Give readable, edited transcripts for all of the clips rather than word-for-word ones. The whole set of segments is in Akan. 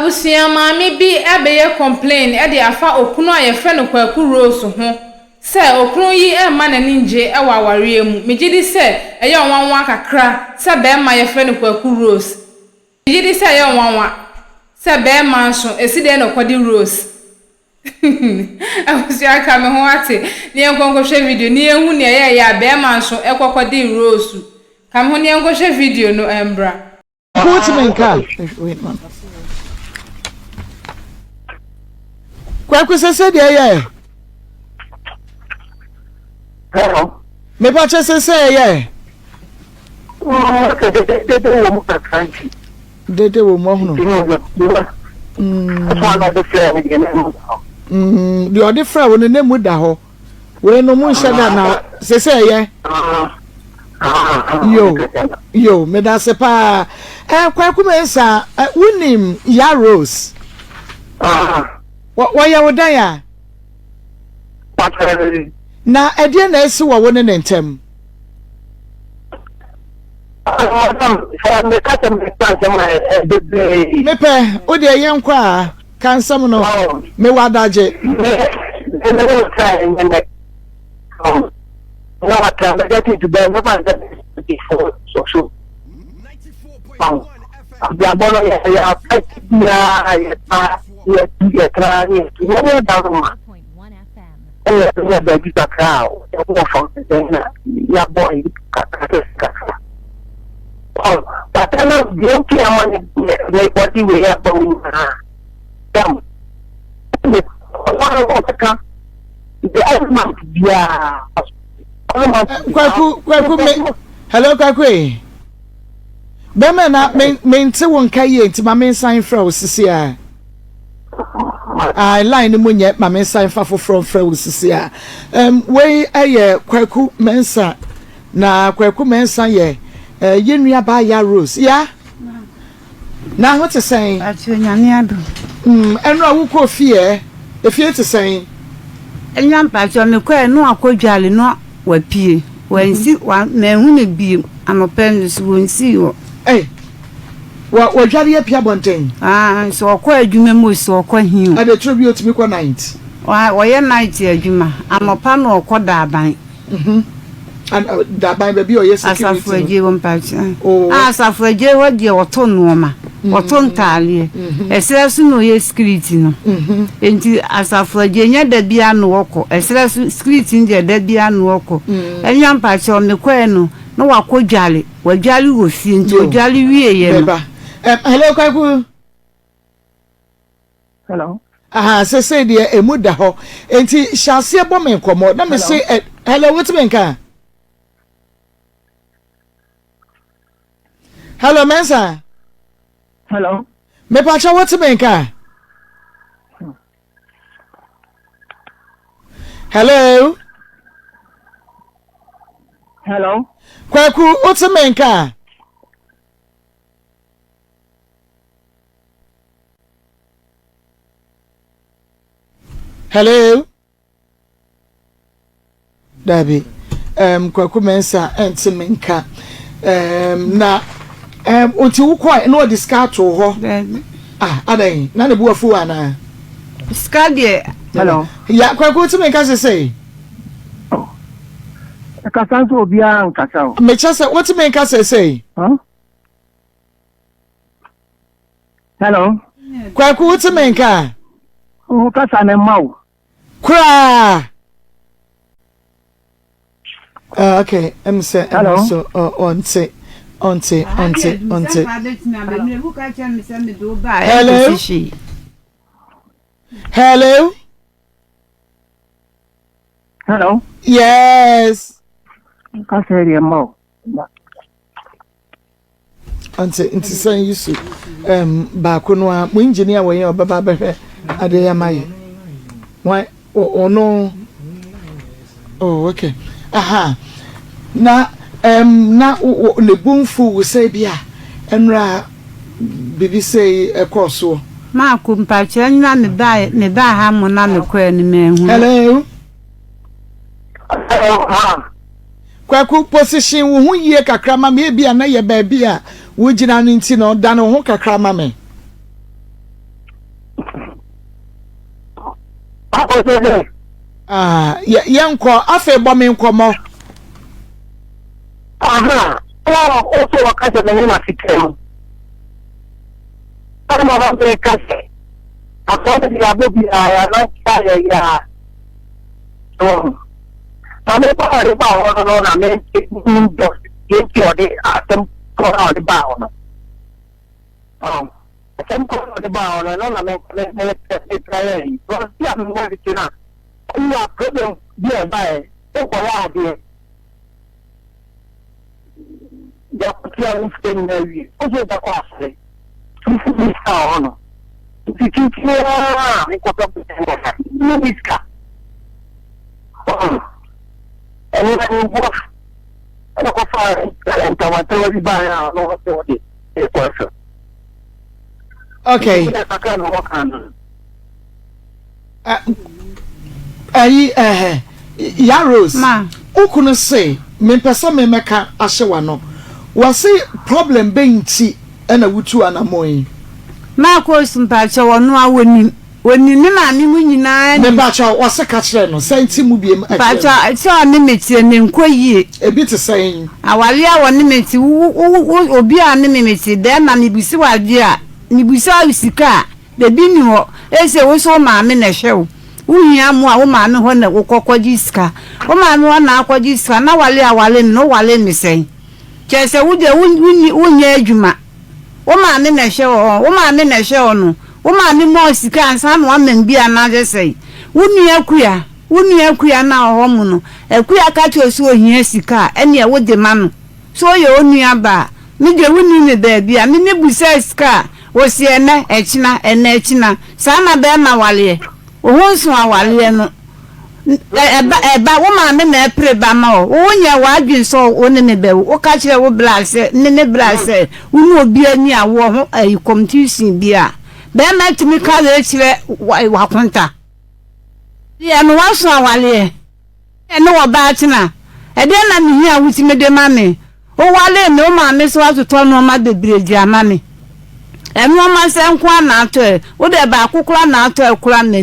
abusia maami bi abeye complain e de afa okunu aye fre no kwaku rose ho se okunu yi e ma na ninje e wa aware mu megidi se eye onwanwa kakra se be ma ye fre no kwaku rose megidi se eye onwanwa se be ma nso eside no kwadi rose abusia ka me ho ate ni enkonko hwe video ni ehu ne eye ya be ma nso e kwakwadi rose ka me ho ni enkonko hwe video no embra put me in car wait man Kwaku sese de ye. Hello. Me pa che sese ye. Dede wo mo kakranchi. Dede wo mo hono. The other friend wo ne mu da ho. We no mu hye da na sese ye. Yo, me da se pa. Kwaku me sa unim ya Rose. Why you would die? Na edie na esi wo ne ntem. Me pe o de yen kwa kan sam no me wadaje. No I can get it to be no man that before so. Ya bono ya Yes, you down. Yeah, baby, the cow. Yeah, boy, oh, but I know guilty among what you will have. Damn. The element, yeah. Kwaku, hello, Kwaku. Bema na mente won kaye nti ma men sign fra osisi a. I line munye ma men sign fa from fra osisi a. We aye Kwaku mensa na Kwaku mensa ye yenua ba ya Rose ya. Na what to say? Ati nyane ado. Enu awuko fie e fie to say. Enyam pa cho me kwa enu akodwale no wapie. Wansi wa na hu ne bi anopen so wonsi wo. Eh. Wa jari e pia bonten. So okwa adwuma mu so okwa hiu. I dey tribute me kwa night. Wa ye night adwuma. Anopa no okoda aban. And that by baby or yes security. Asafraje won patch. Asafraje wo de oto no ma. Oto ntale. Esresu no ye security no. Enti asafraje nya da bia no woko. Esresu security nje da bia no woko. Enyam patch o me kwa no. No wakodwale wadwale wo fie nti wadwale wie ye no. Hello Kwaku. Hello. Say de emu da ho enti shase ebo me nkomo na me say hello what me nka. Hello Mensa. Hello. Me pa cha what me nka. Hello. Hello. Kwaku otemenka. Hello. Dabi. Kwaku mensa entemenka. Na oti ukwa no discard to ho. Adan na ne buafu ana. Discard de. Hello. Ya Kwaku otemenka say. Kasanso obia nkasa. Me chese what me nkasa say? Huh? Hello. Kwaku what me nka? O kasa na mawo. Kra. Okay, say so onte. Hello. Hello. Hello. Yes. Kasa area mawo. Ante say you so ba ko no a mo engineer we yan baba behwe ade ya maye. Why no. Oh okay. Aha. Na na le bunfu we say bia enra bibi say ekoso. Ma ko mpache na me ba ha mo na me kwa ni mehu. Hello. Kwaku position wo hu yie kakra ma me bia na ye ba bia wo gina no nti no da no ho kakra ma me. Yanko, afe bombing como. Aha, also a kind of name of it. I'm not very country. I thought the Abubi are not fire. So, I'm a part about I mean, get your day at them call out the bound. Some call the bound, and I mean, let's try. But yeah, I'm going to know. You are good, dear, by the thing there. Also, the costly. This car, no. The teacher, I got up no this car. And when you walk, I go far and I tell you by now, no, it's worth. Okay. I can't walk on. Yaros, ma, who couldn't say, me person me meka ashewano. Was a problem being tea and a wutu anamoy. Marco Sumpacha or no, when you never knew when the Bacha was a catcher, saying Timubium. Bacha, I saw a limit and inquiry a bit of saying, our year one limit will be a limit, then I be so idea. Nibusa Sika, the Binu, as a was all my men a show. We are more man when the Wokojiska. Oh, man, one aquajiska, now I no wale me say. Just a wood, wouldn't Juma. Oh, man, in a show, oh, man, in a show, no. Oh, man, in more Sika and some woman be another say. Wouldn't you queer now, homono? A queer cat or so here Sika, and ya would the man. So you only a bar. Me the winning the baby, I mean, Busa Scar. Was yena echina enechina sana be ma wale ohunso awale no eba wo ma me na pre ba ma o wonya wadwin so woni ne be wo ka kire wo blase ne blase wonu obi ani awo ho competition bia be ma timi ka le kire wa konta ya no waso awale ene wo ba tina e de na mi hia wutime de ma me o wale me o ma me so atoto no ma bebredi ama me enu ma se nkwa na ato wo de ba akukura na ato ekura na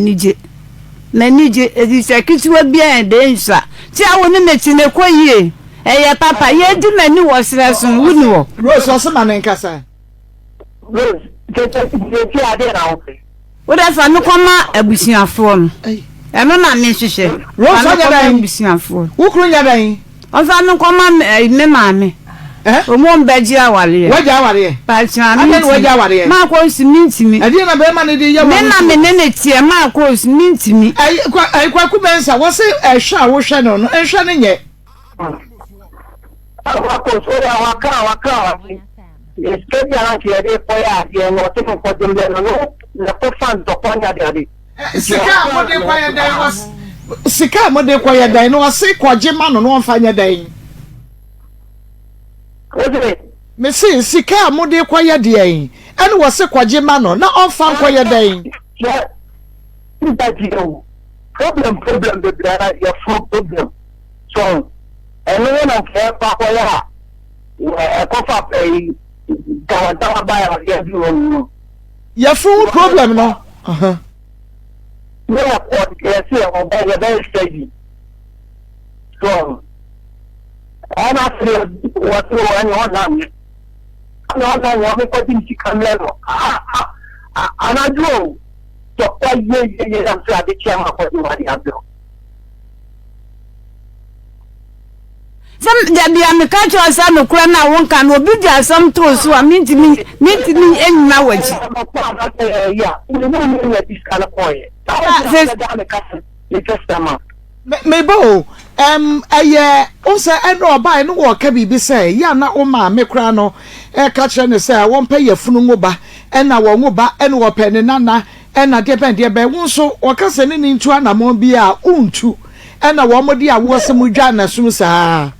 nije edi se kitiwa bia de nsa ti awo ni meti ne koyie eye papa ye di mani wo sresun wuni wo Rose was man nkasa Rose je ade na o wo de fa no koma abusiafo no enu na me hwehwe Rose anya dan abusiafo wo kru nya dan o fa no koma me maame omo mbeji awale waja awale pa chan ane waja awale ma ko siminti mi ade na be ma ne de ya me na me ne tie ma ko siminti mi ai kwa ku bensa wo se ehwa wo hwe no ehwa ne nye wako so ya waka eskebi ala ki ade ko ya ye no te ko jumbe no na ko fan to ko nya de ade sika mo de kwa ya dan was sika mo de kwa ya dan no se kwaje ma no no mfa nya dan me see sika mo de kwa ya de yin ene wo se kwaje ma no na onfa kwa ya dan problem the brother your problem so ene na ke pa ko ya e ko fa pe dawa ba ya bi won ya full problem no no ko ke se o ba ya ba steady so ana se what one na me ko tin ci kamelo ana jo to kwa ye am sa de chama ko ni wadi abro sam da bia me ka cho sa no kura na won kan obi dia sam to so a minti enna waji ya ni ya diskala koye me bo aye o se eno oba eno wo ka bibi se ya na o ma me kura no e ka kire ne se won pa yafunu ngoba ena wo ngoba eno wo pe ne nana ena de ben de be wonso wo ka se ne ni ntu anamon bi a untu ena wo modi a wo se mu dwa na sum saa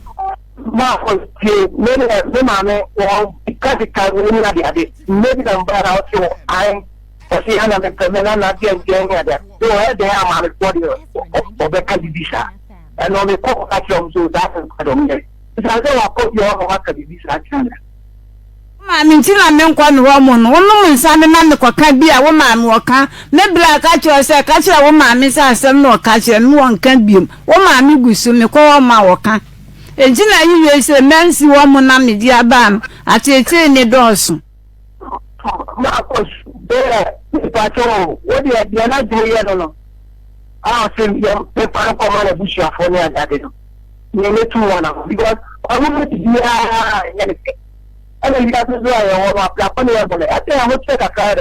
ma ko ke me ma me wo ka ni na de me bi dan bara o so ai o si ana me pe na na de ya de do e de ama me ko de o be ka dibisa eno me ko ka chom so da kan ka do me sa de wa ko yo wa ka dibisa chana maame ntina me nkwa no wo mo no wo no nsa me na me kwaka bi a wo maame wo ka me bra ka che se ka che wo maame sa asem no ka che no won ka biem wo maame gusu me ko wo ma wo ka ntina yiwe se mensi wo mo na me di abam atete ni doso ma ko be pa cho wo di na do ye no se ye pe pa ko ma le bushi afọ ni adade no ni le tu wana because I want to be and you got to do a plan for the I think I will take a car.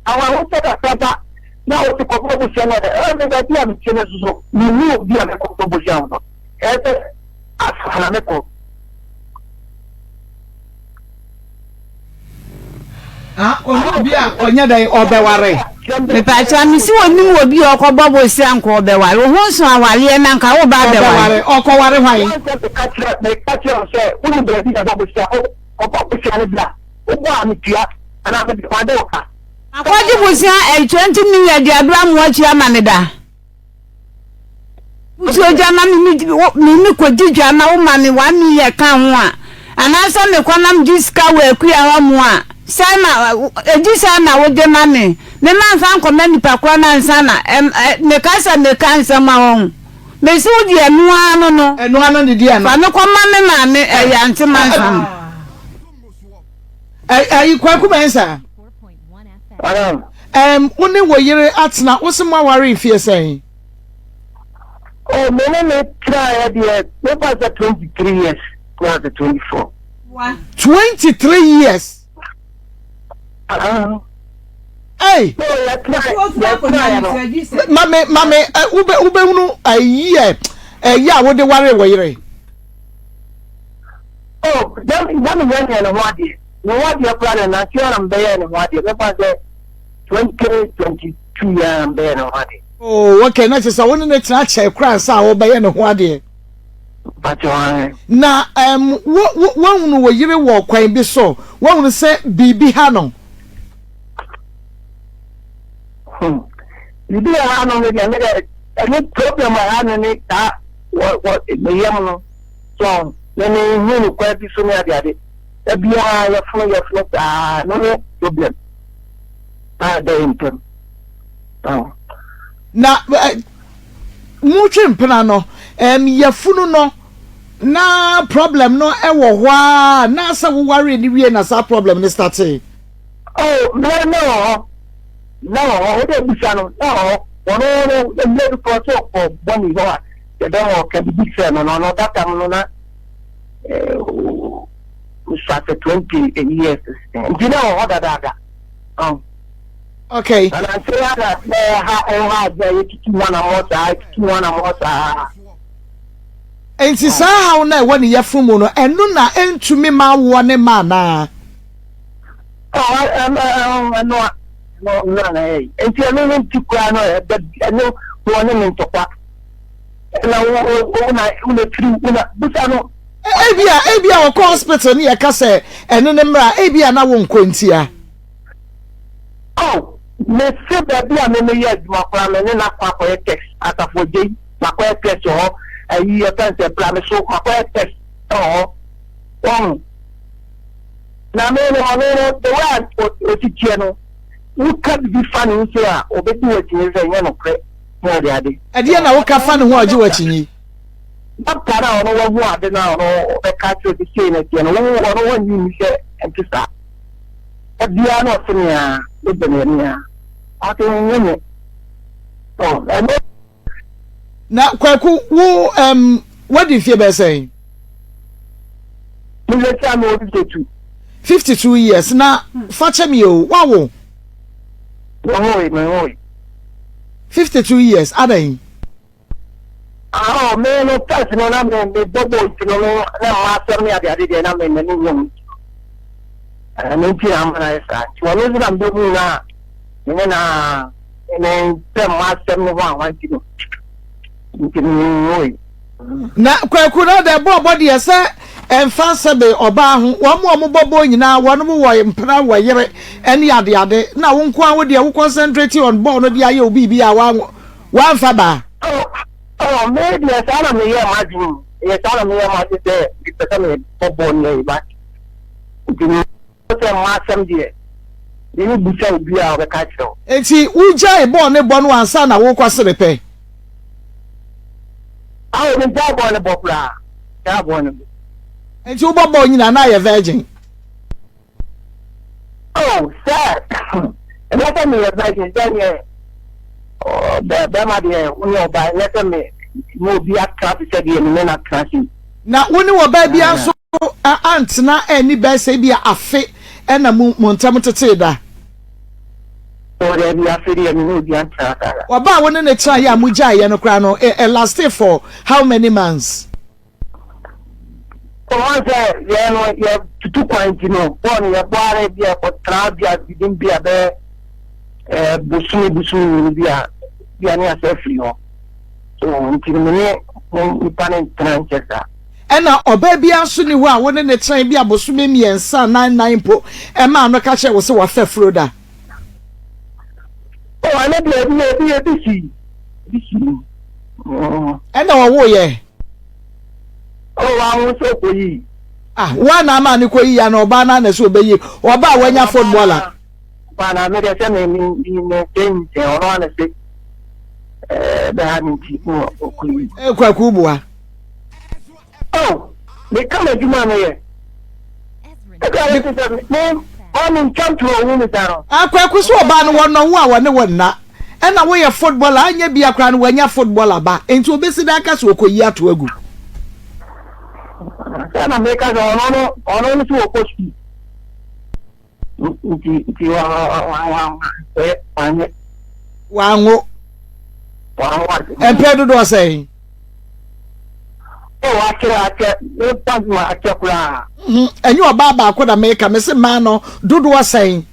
I will take a car now to come to China. The idea of China so you will be a composition. As Hanako. Onya dai obeware me pa cha mi si woni wo bi okobobo si anko obeware wo ho so awale na nka wo ba beware okoware hwan me catch say unu be bi da bobo si okobo si ani bla wo ami tia ana me kwa de oka akwaji busia 20 million di abra mu achi ama me da buso jama mi ko jija na wo ma me 1 million kan ho a anasa me kwanam diska we akua ho mu a sana ejisa na wo de mame me man fan komani pakwa na nsana me kansa ma won me si wo di enu ano de di ano fa me kwama me mame ya nti man fan ai kwaku mensa uni wo yire atna wo se ma ware fie sen oh me try me pass 23 years plus 24 23 years Hey, mame, ube unu aye, ya wo de ware wo yire. Oh, that when na wadi. No wadi plan na sure am be na wadi. Me pass 22 years am be na wadi. Oh, okay, na se woni na tira che kra sa wo be na wadi. Na wo unu wo yire wo kwan bi so, wo unu se bibi ha no. You do a no with any problem I had in that what the young so then you quite be so near the be a phone your float no problem. Na muchi mpena no yafunu no na problem no e wo hwa na sa wo worry ni wie na sa problem ni start. Oh no what do you say no no the medical process for money no the don't can be say no that time no na we started 20 years you know what that okay and I say that how you one more enti sa how na e woni yafumu no enu na entumi ma wo ne ma na no enti enu ntikwa no one me ntokwa na una free una busa no ebia wo hospital ni e ka se enu ne mra ebia na wo nkontia oh me se baby a me ye aduma kwa me na kwa kwa text atafo je na kwa text ho ayi ya kan se plan so kwa text na me no the way o ti tie no you can be funny so a obedi wa tinye ze nya no kre mo de ade ade na wo ka fa ne ho age wa tinyi doctor na ono wo hu ade na ono be ka ti o sei na tie no wo ni mi se empisa bia no tinya e benenia ate nyenye oh na kwaku wo what do you feel be saying me le cha mo 52 years na fache mi o wawo no 52 years adan me no pass no na me bobo no na ma ser mi ade na me ni nyom no ti amana esa ti wono zira mbebu na na tem ma ser no wa ti no na kwaku na de bobo de esa emfa sebe oba ho wo mo bobo nyina wo no wo mpra wo yere ene ade na wo nko a wo de wo concentrate on ball no dia ye obi bia wa mfa ba me de sana me ye imagine ye sana me ye imagine say me bobo ni ba say masem de you busa obi a be ka kiro enti uja e bo ne bo no ansa na wo kwasere pe awo ni ja bo ne bo pra ja bo ne enti wo bo nyina na ye virgin oh sir and let me advise then oh be ma de unyo ba let me no be a trap say de me na crashing na woni wo ba bia so aunt na ani ba say bia afe na montam tete da o de bia afe de me no be an trap oba woni ne try ya muja ye no kra no last for how many months oh sir you know you tutu kwanti no bon ya boare bia ko tra bia bidin bia be busu bia ne asefri ho so ntimene ni panen tranchesa ena oba bia so ni ho a woni ne try bia bosome miensa 99 po e ma no ka che wo se wo fa froda oh ana bia bisi ena wo ye oh wa won so ko yi wa na ma ni ko yi ya na oba na so obeyi oba wanya footballer bana me de se ni ten se ono na se da ni ti ko yi kwa kubua oh me kama juma me ye me on jump to a woman down akwa kuso oba no wono wo a wone wonna ena wo ye footballer anya bia kra no wanya footballer ba enti obesi da ka so okoyi ato agu sana me ka ono ni so koski nti wango empedo do say o akira e pazma akira enyu oba ba akoda me ka me se ma no dodo say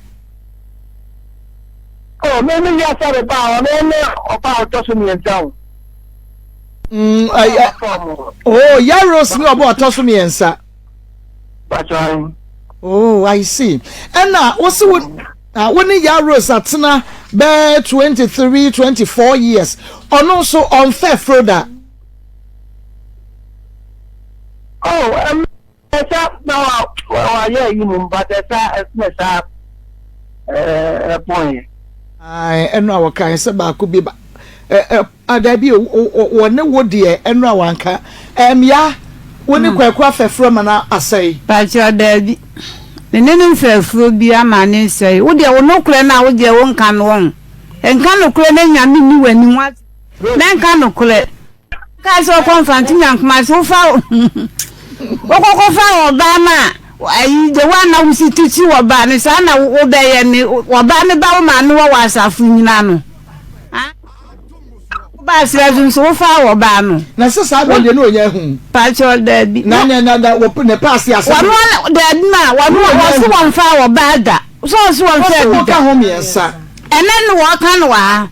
oh me ya sabe ba me opa to so mi entan oh yaros ni obo to so mi ensa oh I see and what's what when yaros atena be 23-24 years or no so unfair froda oh now yeah you but that point and our kind say ba ko bi ba adabi wone wo de enu awanka ya woni kwakwa fefro mana asai ba cha adabi nene fefro bi amane sai wo de wo no kure na wo de wo nka no won enka no kure na nyame ni wani wa na nka no kure ka so konfanti nyankma so fa wo fa oba na ayi de wa na wo situti wo ba ni sa na wo be ye ni wo ba ni ba wo ma no wa asafu nyina no ba sirajun so fa wo ba no na se sa be de no nya hu pacho dabi na wo ne pass ya se wo dabi na wo so won fa wo ba da so won fa wo ka ho miensa enen wo ka no wa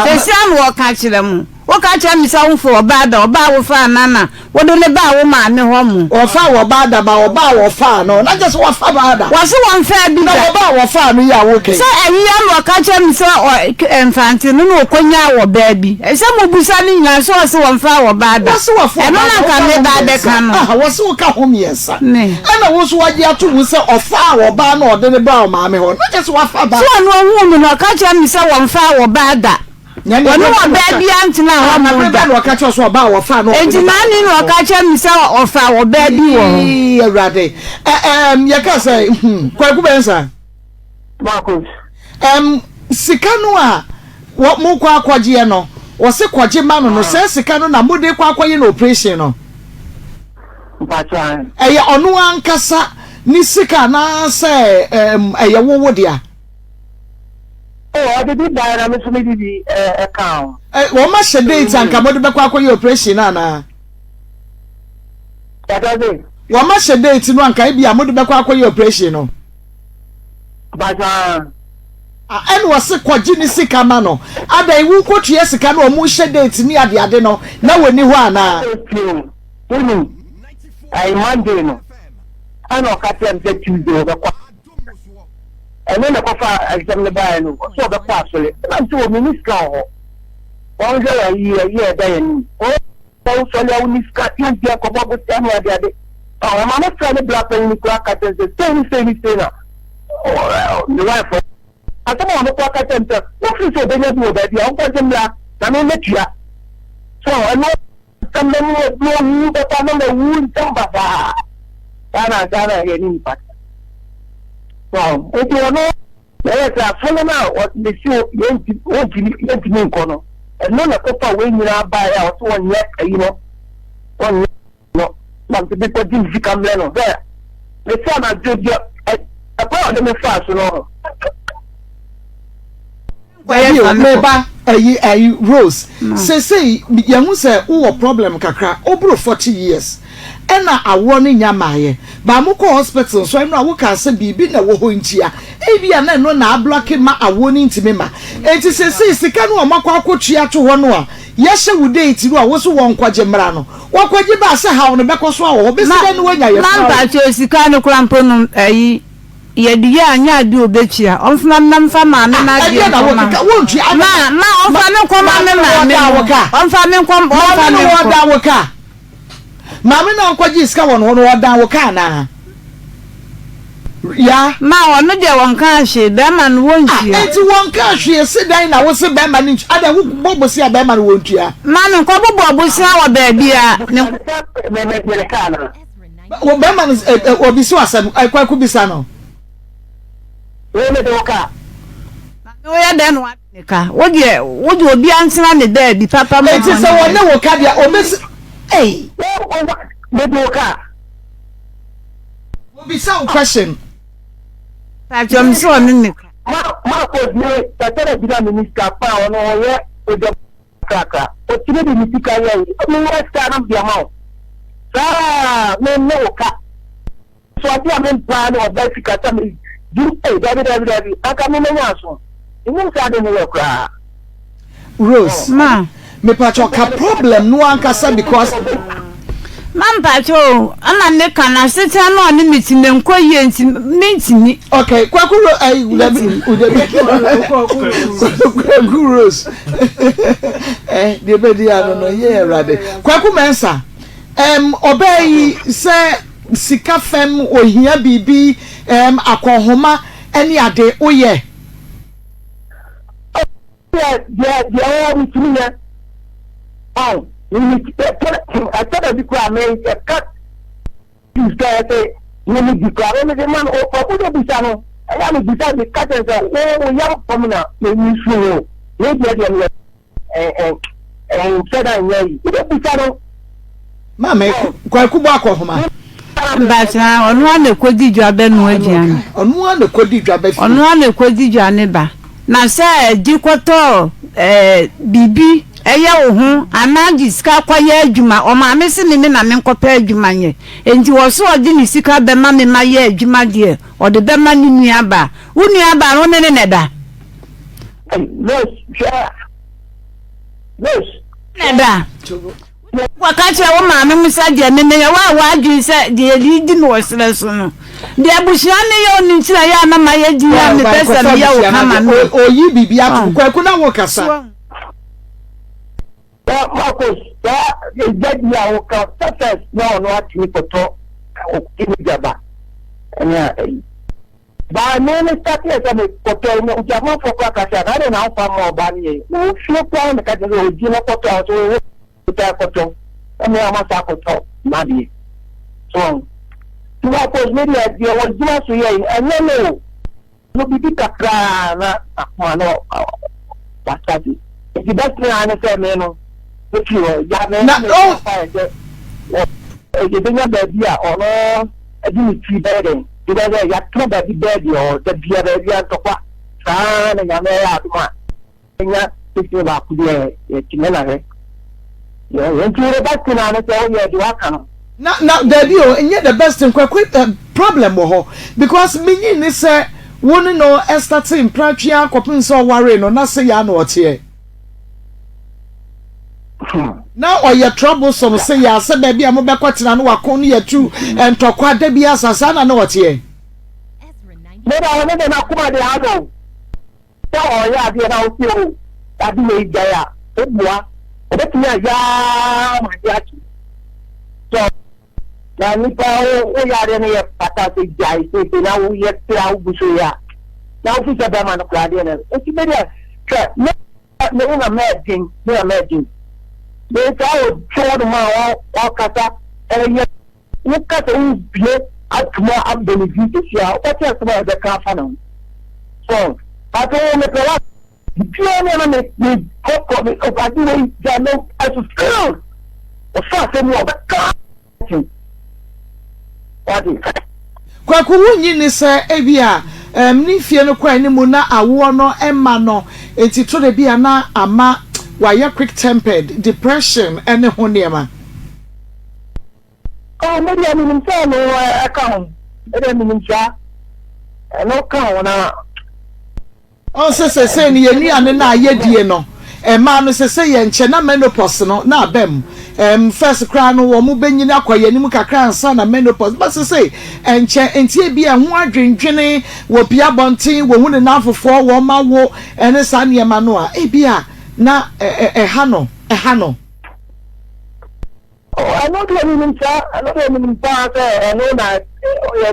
se siam wo ka kire mu wo ka kire mi sa wo fa wo ba da wo ba wo fa nana wo do le ba wo ma me ho mu wo fa wo ba da ba wo ba wo fa no na just wo fa ba da wo so won fa bi da wo ba wo fa no ya wo ke so ayi ya wo ka kire mi so enfante no no konya wo ba bi e se mo busa ni nya so won fa wo ba da e no na ka me ba de ka no wo so ka ho miensa na wo so waje ato mu se o fa wo ba na o de ne ba wo ma me ho na just wo fa ba so no wu mu no ka kire mi se won fa wo ba da wonu wa ba bi antina ho mu da no ka kire so ba wo fa no entina ni no ka kire mi se o fa wo ba bi wo erade ye ka say kwaku bensa Marcus sika no a wo mu kwa akwaje no wo se kwaje ma no se sika no na mu de kwa akwaye no operation no mpacha eye onu ankasa ni sika na se eye wo dia oh I did buy na me so me di account wo ma she date anka mo de be kwa akwaye operation na na that is wo ma she date no anka bia mo de be kwa akwaye operation no mpacha en wose kwaji ni sika ma no ada iwu kwotu ye sika no o mu she date ni ade no na woni ho ana Uni ai Monday no ana ka tem se Tuesday be kwa ene na ko fa exam le ba no so be kwa so le na nti wo minister ho won je ya ye da ye ni o so le minister ti dia ko bo tem ya de o ma na tra le black pen ni kwa ka tem se ni se na the wife. I don't want to talk at them. What is the benefit of that? The uncle Jimla, I mean, let you. So I know some men will but I know the wound number. Ghana, any impact. So, if you know, there is a fellow now, what they show, won't mean corner. And none of the way you are by out 1 year, you know, 1 year, no, not the people didn't come there. The son of Georgia, a part of the fast, you know. Meba ayi Rose say yahu say wo problem kakra obro 40 years ena awo ne nyamaye ba mo ko hospital so eno awo ka se bibi na wo ho ntia e bia na no na block ma awo ni ntime ma enti say sika no makwa akotua to ho no a yehye wo date ru a wo so won kwaje mra no wo kwaje ba se ha no bekoso a wo be se no wanya ye na ba sika no krampo no ayi yedi ya anya di obechia onfama namfa ma me na di na wontu ma onfa me kom ma me onfa me kom onfa me woda woka ma me na nkwaji sika won ho no woda woka na ya ma onu de won kan hye be ma no wontua enti won kan hye se dan na wo se be ma ni ada wo bobo se be ma no wontua ma no ko bobo se wa ba bia wo be ma no obi so asem akwa ku bisa no no ya den wa nika wo de obi ansina ne da bi papa mo enti se won ne wo ka dia obesi eh Maybe okay. Will be some question. I'm sure nika. Marcos ne tatara bila minister pa ono ye ojo kaka. O tire bi mitika ye. O mo sta na bia ma. Sa me no ka. So ati amen plan o ba fika ta me. Du David aka me nya so. Imu sa de no kra. Rose ma me pacho ka problem no ankasa because man pacho ana ne kana seta no ne mitime nko ye ntimi okay kwakuro Rose de bedi ano no ye rade kwaku mensa obey say sika fem ohia bibi akohoma eni ade oye yeah we three oh I thought I could make a cut. You say, you need to declare the man or put a bisano. I am beside the cut and say, young commoner, maybe you maybe and said I know. Bisano, Mamma, Quacuba Cohoma. But on one kodi jabe no agian. On one kodi jabe. On one kodi janeba. Na say dikoto bibi eya ohun anagi sika kwaye adwuma o ma me se me na me nkopa adwuma ye enti wo so odi ni sika be ma me ma ye adwuma de o de be ma ni nuaba wo nuaba ro ne ne da da wakati wo ma me musa de ne ne wa adwun se de di no sere so no de abushia ne ye oni ntira ya na ma ye di ya me pesa me ya wo kama no oyi bibia kwaku na wo kasa Marcos, that is that you are success now not to photo Jaba. And by name is that as a photo, Jama for Kakasha, I don't know for more banny. No, sure, plan the category, Gina photo, so photo, and I must have photo, Maddy. So, to Marcos, maybe I was just saying, and no, no, be Kakra, no, what's that? If you don't say, man. If you are young, you bring a baby or no, I didn't see bedding. You know, you have two baby bed or the beer baby and to son and your man out one. And you're thinking about the Chimena. Yeah, and you're the best in honest, oh, yeah, you are coming. Now, the deal, and yet the best and quite problem because meaning is one no estatin, Pratia, Copins or Warren or Nasayan or Tier. Now or your troublesome say ya said baby I'm back what na no akon ya tu and tokwa da bia sasana na wote no na no na kuma de ado so o ya bi na o ti o abi me jaya e bua o be ti ya ma ya ti so na nipa o yare ne ye pata se jai se na wo ye tra ubuso ya na ofisa be ma no klade na o ti be dia me na medin me ta o chodo ma o kata ye wo kata u bie atuma abbenefit ya o ti asoma be ka fa na so pato me pela bia na me ko me o pa di we ja no aso skill o fa se mo be ka kwaku wunyi ni se ebia ni fie no kwa ni mu na awo no emma no enti to de bia na ama why quick tempered depression ene ho niema maybe I mean no account no account na se ni yeni ane na ayedie no ma no se ye nche na menopause no na abem first cry no wo mu benyini akoye ni mu kakra ansa na menopause but se enche entie bia ho adwendwene wo bia bonten wo hu ne na afofo wo ma wo ene sa niema no a bia na ha no I know the minimum part and all that.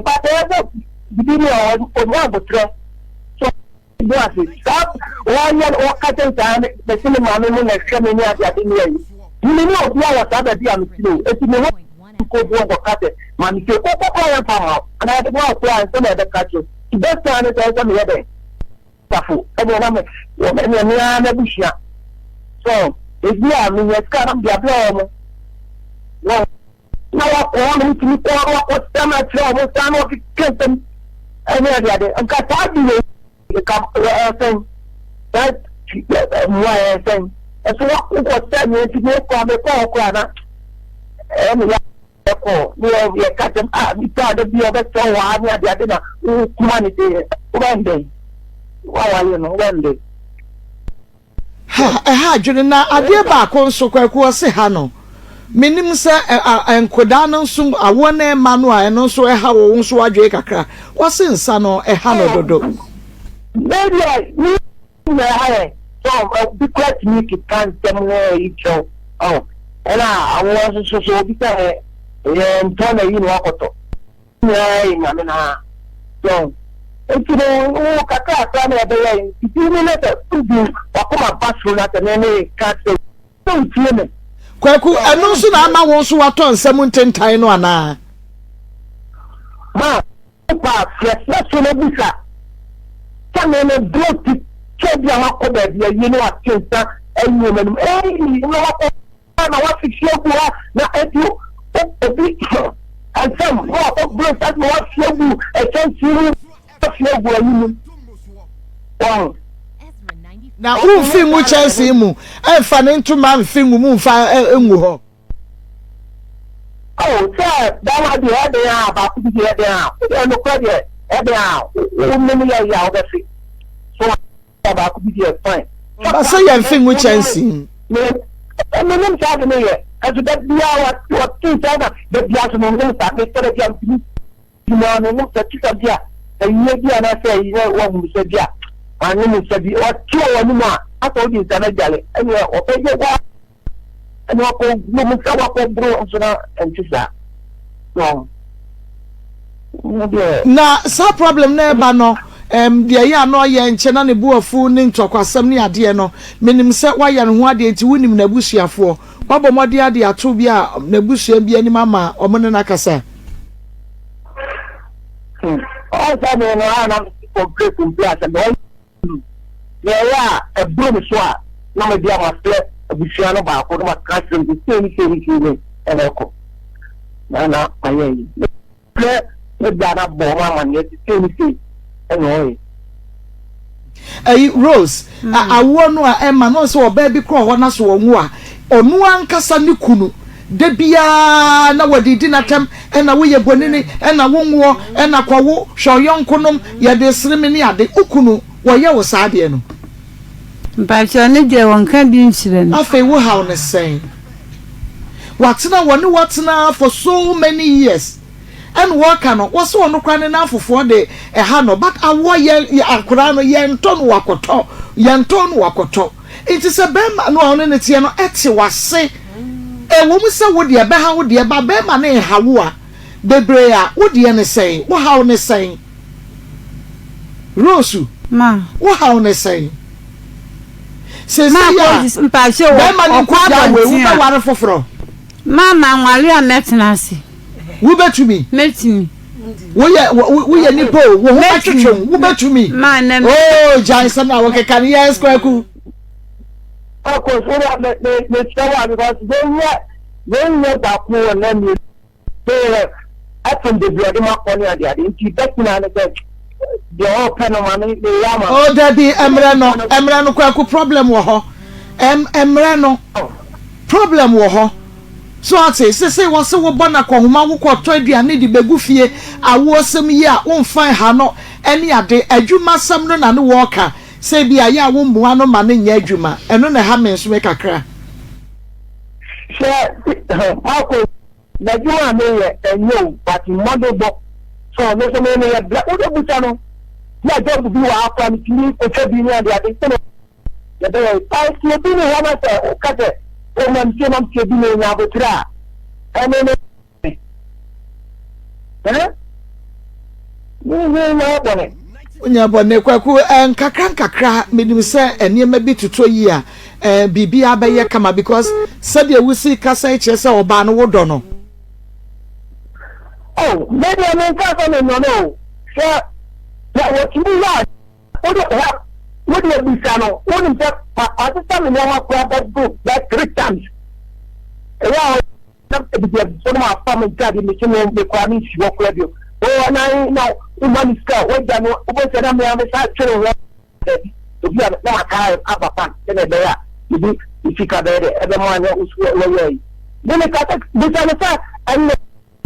But there's a video on one book. So, stop 1 year or cutting time, the cinema next coming here at the end. You may know what other damn slow. It's in the one to go to cut it. Man, if you go to power, and I don't know why some of the catches. The best time is also the other. Tafu, everyone, woman, so, if you are in your car, I'm the well, now I want to go what time I travel, time of the kitchen, and I'm got to the thing that why I think. And so what was that mean to make on the call, and we are cut them out. We thought to be a better one. I didn't humanity one day. Well, you know, one day. Ha, Junina, I dear back on so quick was say Hano. Minim se enkoda no nso awone manua eno so ha wo nso adwe kakra wose nsa no ha no dodo maybe me ha so because me ki kan tem no icho oh ena awon so bi ta ntona yi no akoto na na so ekiro o kakra ta na be ya ti ni na ta tubu akoma pasu na ta ne ka se so tiene kwaku eno so na ama won so wato nsem ntentan no ana ma pa fiesta so na busa kame na broti chebia makoba dia yino atenta enyo menum no wako na wafikia kwa na etu obi ansem wa broti at no wafikia ekensiru wafikia yinu wow na umfi mu chansi mu enfa ne ntuma mfi mu mfa enwu ho oh sir that was the idea about the idea no credit idea ummi ya obefi so about the fine ba say ya mfi mu chansi me nem sa de me as that dia what two time the dia so no sa me tere dia no sa tika dia e dia na say wa mu se dia ani mu sabi o ti o ni ma ato di sana jale ani o pe je wa ani ko mu sa wa ko bro so na entisa no na sa problem na ba no dia ya no ye nche na ne buafu ni ntokwasam ni ade no menim se wa ya ne ho ade nti wunim na busuafo babo mode ade ato bi a na busua bi ani mama o mo na kasa o sa me no ana complete and yeah, a broom swat. No, my dear, my flat, a bushano back, or my custom, the same, and echo. No, I flat, the data bomb, and yet the same, and Rose, I won Emma, no, so a baby crawl, one as one war, or one casanicunu. De bia na wadi dinatem ena wo ye bonini ena wo nwo ena kwawo hwo yonkonom ye de srimini ade ukunu wo ye wo saade no mpacho ne je won kan bi nchire no afa wo haw ne sen watena for so many years and work no wo so no kwane na afofo de ha no but awo ye akora no ye nton wakoto it is a bema no one ne tie no ete wase wo mu se wo de be ha wo de ba be ma na ha wo a Bebrea, what the end saying? What how ne saying? Rosu, ma what how ne saying? Says ma ya, mpa se wo man kwa we wo ba ware foforo. Mama nwale a metenase. Wo betumi. Metimi. Wo ye nipo, wo ho atwetwem, wo betumi. Ma na oh, Jason na wo keka ne yes kwaku. Of course, we have the shower because when you back more and then you say, I think the bloody mark on your dad. If you bet me on the all pen of money, the Yama. Oh, daddy, Emrano kwaku problem wo ho. Emrano problem wo ho. So I say won se wo bona kwa homa wo kwa to aduane di begu fie awo asem yi a won fan ha no ene ade adwuma sam no na ne wo ka say bia ya wo mboa no ma ne nya adwuma eno na ha men so me kakra share ako na adwuma me ye enyo but model bo so no so me ye black wo do buta no ya job bi wa akwa mi tini o che bi ni ade ade so ya de pa si bi ni wa ma se o ka se o man ti nam ti bi ni nya bo tra ene ni na bone onya bone kwaku nkakra medim se eniema bi tuto yi a bibia abaye kama because said you see kasa eche se oba no wodo no oh maybe I mean kasa no sure ya what you want what you be sano what in fact I just tell me no kwa that 3 times yeah so my family got me chimo be kwa ni shi work radio oh na woman is car what dan o say na me am say chiro to be na ka abapan tene be ya ibi ifika be ebe mo anya usu wo yi dene ka ta be sa an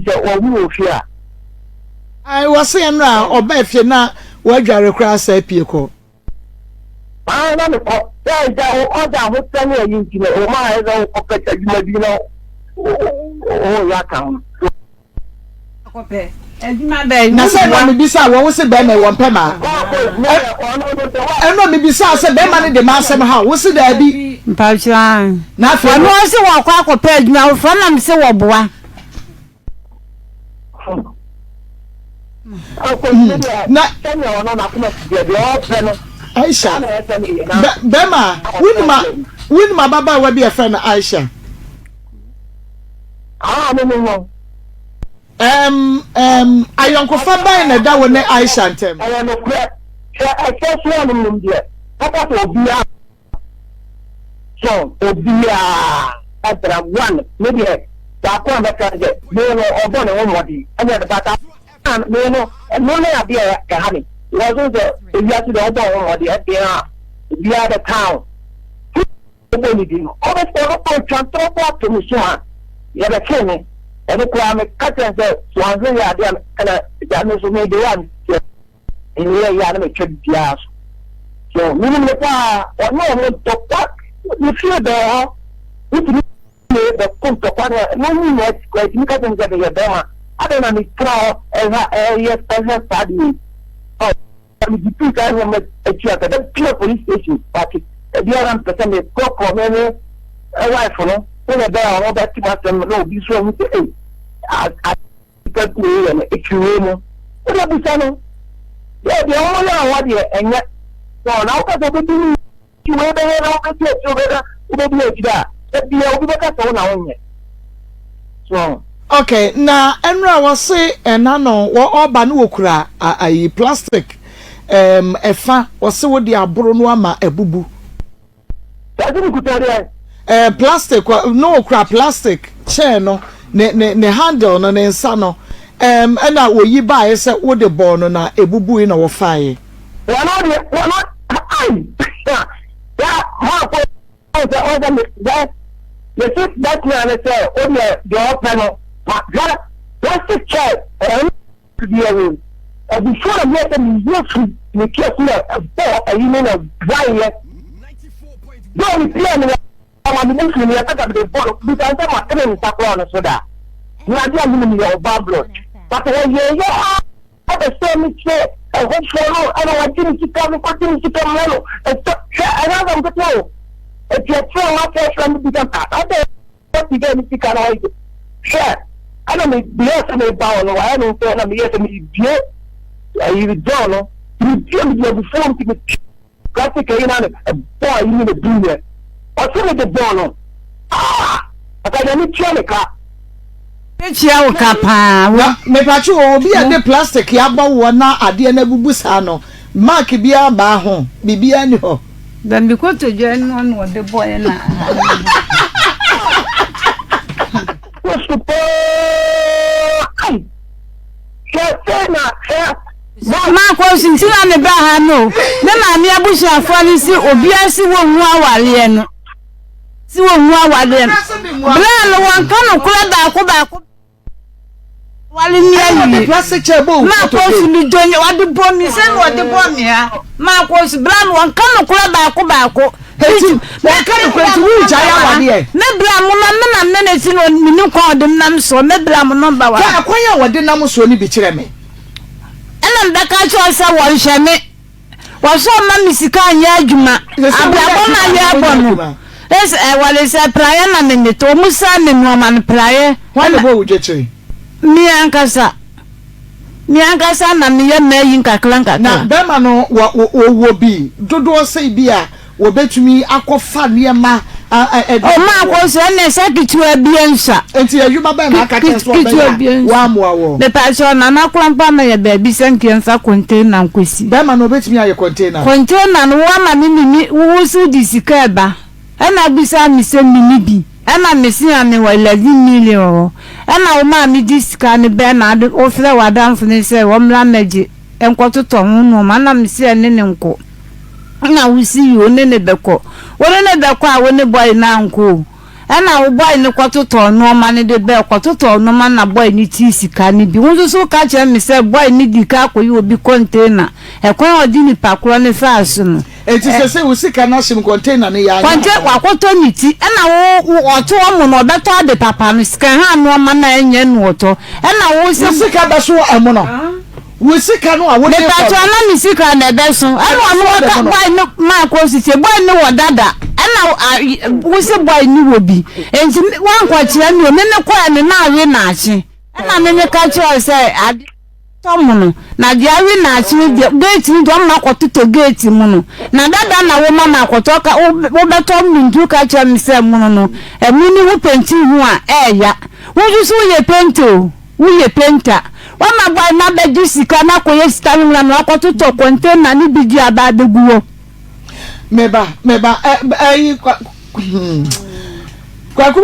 se o wu ofia I was saying na oba fie na wadware kra sa pie ko na me ko ya o da ho tani yin ti o ma e da o ka ta juma bi no oh ya kan akope eduma be na se na me bisa wo se be na won pema eno me bisa se be ma ne de ma asem ha wo se da bi mpachwa na afi no se wo kwa akope eduma wo fa na me se wo boa na Aisha Bema winma baba wa bi e friend Aisha no ayonko fa ban na da wo ne Aisha ntem no kra I just want to know there papa to obia so obia abra one maybe da ko na ka je me no obo ne wo modi anya da bata me no na bia ka ha ni was the ya to the obo wo modi e bia the town ni di no o be ko chantro ko to mi so ya da kene ene kwa me katen se swanze ya dia kana ja no so me de yan ene ya na me chebia so minimum le pa no mo to pak ni fie de ho ni the punto kwa no ni net kwa ni katen se de ya adena mi tra yes pesa study oh mi dipu ka no me etia ka the police station party dia ran pesa me ko me wife no when the bear or that them no be so with I got me and it's you what be saying yeah the only one here and yet so now ka do you we be here now ka you be that be o be ka so na onye so okay na enra wo se enano wo oba no okura ayi plastic efa wo se wo di aboro no ama ebubu that's the good plastic no okura plastic chair no ne handle no ne nsa no na oyi ba ye se wo de ball no na ebubu na wo faaye one not yeah how for that the sit that man say on the panel plastic chair to be away before I get them use the case for a human of dry don't play I'm looking at the ball because I'm training Sakon soda. You are doing your blood. But when you are the same chair, I want to I don't want to come low. I don't want to know. If you're trying to from the become I don't want to get anything. Share. I don't mean bless me bound. I don't say I'm yes me bless. You don't know. You give me before me. Plastic in a boy you need to do that. Or some the bono. But I need Chanica. Chia kapa me pachu obi ade plastic ya ba wo na ade na bubusa no mark bia ba ho bibia ni ho then because to join on what the boy na what's the boy ma ko sintina ne ba ha no me ma me abusu afo ni si obi asi wo hu awale no si wo hu awale no bla no wan kan kura ba ko wali mi ayi plastic chebo ma ko su ni donye wadi bomi se no wadi bomi ha ma ko su bla no wan kan kura ba ko heti wan kan kura ti wu jaya wade e me bla mo na me si no mi ni ko dem nam so me bla mo number wa ka akwanya wade nam so ni bi kire me ela ndaka cho sa won hweme wo so ma misika anya adwuma abrabo na ye abono wale se praye na me to musa ne no man praye wale bo ujechiri mi ankasa na me ye mayin kaklanka na bema no wo bi dodo sei bia wo betumi akofa niema o ma ko se ne sakitu abiensa enti ayuma ba na aka tenso wa moawo me pa so na na krampa na ye ba bi sankiensa container nkwesi bema no betumi aye container no wa ma ni wo su disika ba ana bisa mi se mi bi ana mesi ame wa 11 million ana o ma mi disika ni be na o fre wa danfo ni se wo mla meje enkototo hu no ma na mi se ne nko na wusi yo ne beko wona ne beko a wona boy na nko ana wo boy ni kototo no ma ne de be kototo no ma na boy ni ti sika ni bi won so ka che mi se boy ni di ka koyi obi container e kon odi ni pakro ni faaso no enti se wusika na shim container ni ya container wakoto ni ti ana wo oto omo no beto de papa mi sika ha no ma na enye no oto ana wo sika ba so amo no wusika no a wo de beto na mi sika na be so ana no ka boy no ma ko si se boy ni wo dada ana wusi boy ni wo bi enti wan kwa kire mi o me ne kwa ni na awe na achi ana me ne ka kire se ade tomuno na dia awe na achi gate ni do ma kototo gate mu no na dada na wo mama akotoka wo beto mi ndu ka kire mi se mu no emu ni wo penti hu a ya wo ju so ye pento wo ye penta wa ma boy na be ju sika na ko ye sika ni na akototo container ni bi di aba de guwo meba kwaku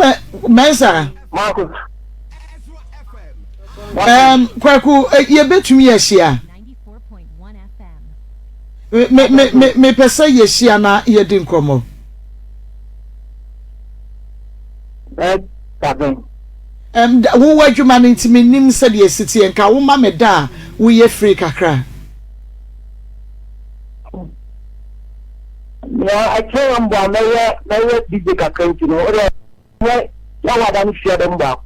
mensa kwaku ye betumi yeshia 94.1 FM me pesa yeshia na ye din komo wo wadwuma no ntimi nim se de siti enka wo ma me da wo ye free kakra. Yeah, I can't remember DJ Kakanti, ya wada ni fiada mba.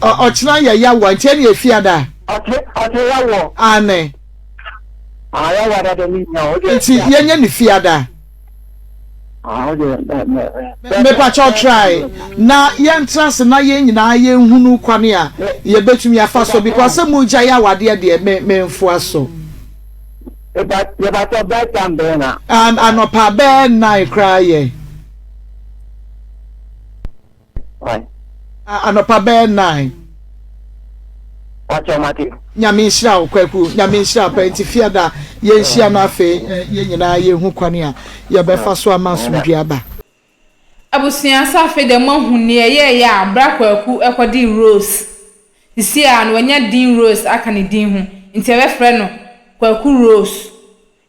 Ochina ya wa nteni e fiada. Ate ya wo. Ane. Ya wada de ni nya. Nti yenye ni fiada. Me pa cho try. Na yen trans na yen nyina yen hunu kwane a ye betumi afa so because mu gya ya wade de me mfo aso. About that time, Bena. Anopa ben na cry. Anopa ben na. Watch your mati. Nyamisha okwaku, nyamisha penti fiada ye nhia na afe ye nyina ye hu kwane a ye befa so amasumdua ba. Abusia safe de mahuni ye ya abrakwaku ekodi rose. Isi a no nya din rose aka ne din hu. Nti e be frɛ no Kwaku Rose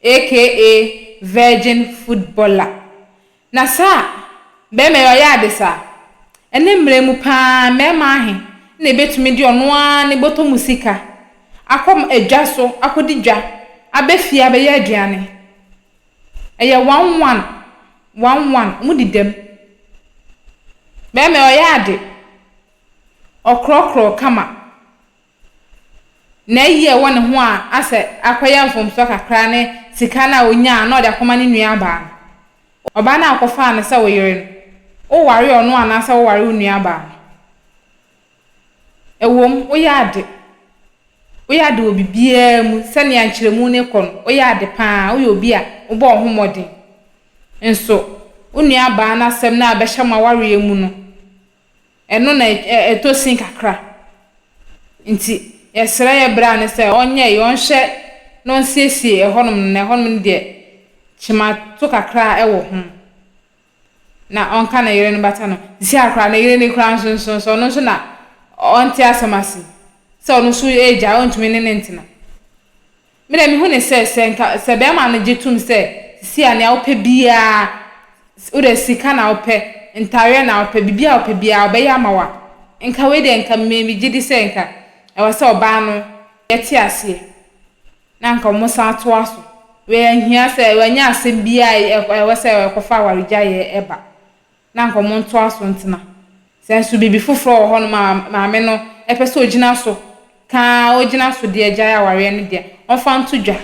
aka Virgin Footballer. Na sa be me yoyade sa ene mremu pa me ma he na betumi di ono a ne boto musika akom adwa so akodi dwa abefia be ye aduane eye 11 mudidem be me yoyade okrokro kama na yiye won ho a ase akoya mfomso kakra ne sika na onya na ode akoma ne nua ba oba na akofa na se wo yire o ware ono ana se wo ware nua ba ewom oyade obibia mu sene ankyeremu ne kon oyade pa obi a obo ohomodin enso unua ba na sem na abehya maware mu no eno na etosin kakra nti yesra ye bra ne se onye yonhye no nsiesie ehonum de chima to kakra ewo ho na onka na yere no bata no si akra na yere ne kra nso no so na onti asamasi se onu so eja ontumi ne ntina me na mi hu ne se be ma no jetum se si ane awpe bia ure sika na awpe ntare na awpe bibia awpe bia obeya amawa nka we de nka me gidi se nka ewa se oba no yeti ase na nka mo sa to aso we ahia se wanya asem bia ewa se ekofa waregya ye eba na nka mo to aso ntina se so bibi foforo ho no ma me no epese ogina so ka ogina so de agya ya ware ne de onfa ntodwa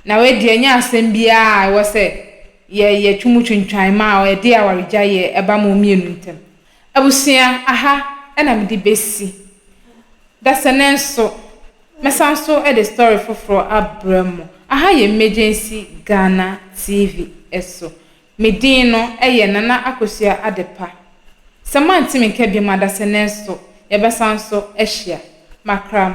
na we de anya asem bia ewa se ye twumuntwan ma o de awaregya ye eba mo mienu ntem abusia aha ena me de besi dasenenso mesanso e the story foforo abramo aha ye emergencyghanamovementtv eso medin no eye nana akosua adepa samanti menka bi ma dasenenso ye besanso ehia makram